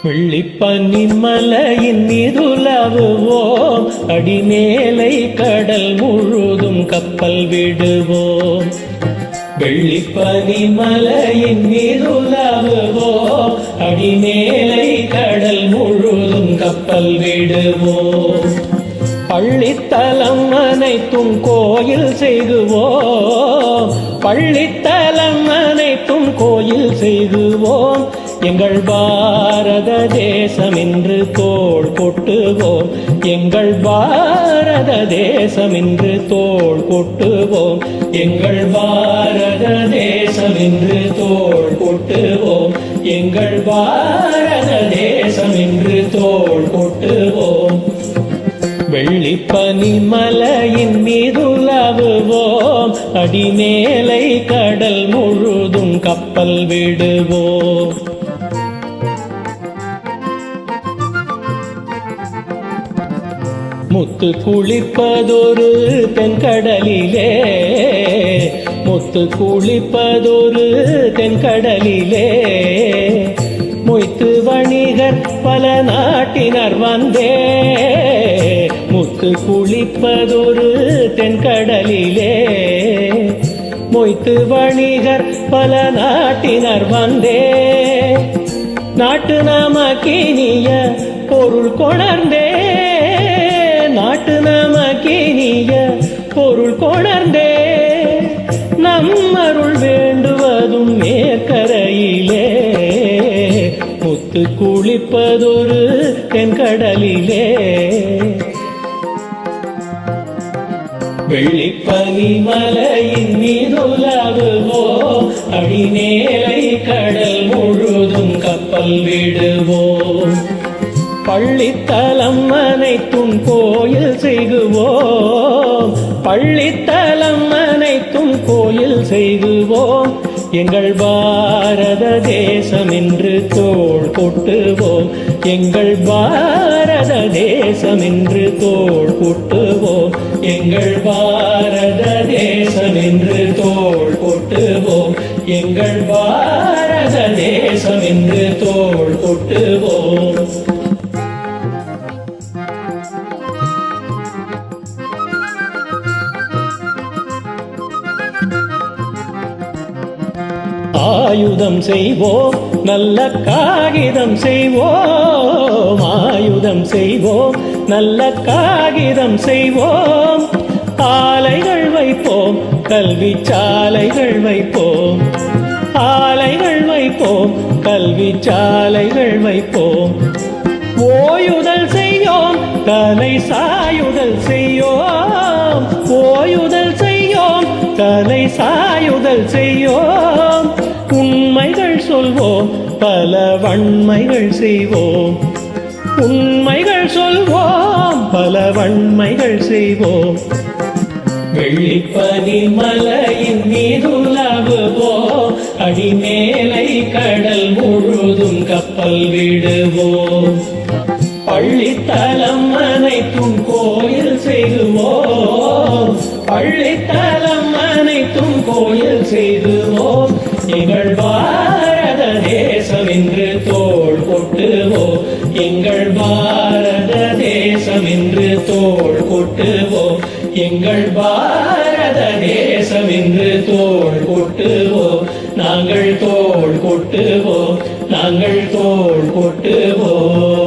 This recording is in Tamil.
வெள்ளிப்பனி மலையின் மீதுலவுவோம், அடிமேலை கடல் முழுதும் கப்பல் விடுவோம். வெள்ளிப்பனி மலையின் மீதுலவுவோம், அடிமேலை கடல் முழுதும் கப்பல் விடுவோம். பள்ளித்தலம் அனைத்தும் கோயில் செய்குவோம், பள்ளித்தலம் அனைத்தும் கோயில் செய்குவோம். எங்கள் பாரத தேசம் என்று தோள் கொட்டுவோம், எங்கள் பாரத தேசம் என்று தோள் கொட்டுவோம், எங்கள் பாரத தேசம் என்று தோள் கொட்டுவோம், எங்கள் பாரத தேசம் என்று தோள் கொட்டுவோம். வெள்ளிப்பனி மலையின் மீதுலவுவோம், அடிமேலை கடல் முழுதும் கப்பல் விடுவோம். முத்து குளிப்பதொரு தென்கடலிலே, முத்து குளிப்பதொரு தென்கடலிலே, மொய்த்து வணிகர் பல நாட்டினர் வந்தே. முத்து குளிப்பதொரு தென்கடலிலே, மொய்த்து வணிகர் பல நாட்டினர் வந்தே. நாட்டு நமக்கினிய பொருள் கொணர்ந்தே, நாட்டு நமக்கினிய பொருள் கொணர்ந்தே. நம்மருள் வேண்டுவதும் மேற்கரையிலே, முத்து குளிப்பதொரு தென்கடலிலே. வெள்ளிப்பனி மலையின் மீதுலவுவோம், அடிமேலை கடல் முழுதும் கப்பல் விடுவோம். பள்ளித்தலம் அனைத்தும் கோயில் செய்குவோம், பள்ளித்தலம் அனைத்தும் கோயில் செய்குவோம். எங்கள் பாரத தேசம் என்று தோள் கொட்டுவோம், எங்கள் பாரத தேசம் என்று தோள் கொட்டுவோம், எங்கள் பாரத தேசம் என்று தோள் கொட்டுவோம், எங்கள் பாரத தேசம் என்று தோள் கொட்டுவோம். ஆயுதம் செய்வோம், நல்ல காகிதம் செய்வோம், ஆயுதம் செய்வோம், நல்ல காகிதம் செய்வோம். ஆலைகள் வைப்போம், கல்வி சாலைகள் வைப்போம், ஆலைகள் வைப்போம், கல்வி சாலைகள் வைப்போம். ஓயுதல் செய்யோம், தலை சாயுதல் செய்யோம், ஓயுதல் செய்யோம், தலை சாயுதல் செய்யோம். உண்மைகள் சொல்வோம், பல வன்மைகள் செய்வோம், உண்மைகள் சொல்வோம், பல வன்மைகள் செய்வோம். வெள்ளிப்பனி மலையின் மீதுலவுவோம், அடிமேலை கடல் முழுதும் கப்பல் விடுவோம். பள்ளித்தலம் அனைத்தும் கோயில் செய்துவோம், பள்ளித்தலம் அனைத்தும் கோயில் செய்துவோம். எங்கள் பாரத தேசம் என்று தோள் கொட்டுவோம், எங்கள் பாரத தேசம் என்று தோள் கொட்டுவோம், எங்கள் பாரத தேசம் என்று தோள் கொட்டுவோம். நாங்கள் தோள் கொட்டுவோம், நாங்கள் தோள் கொட்டுவோம்.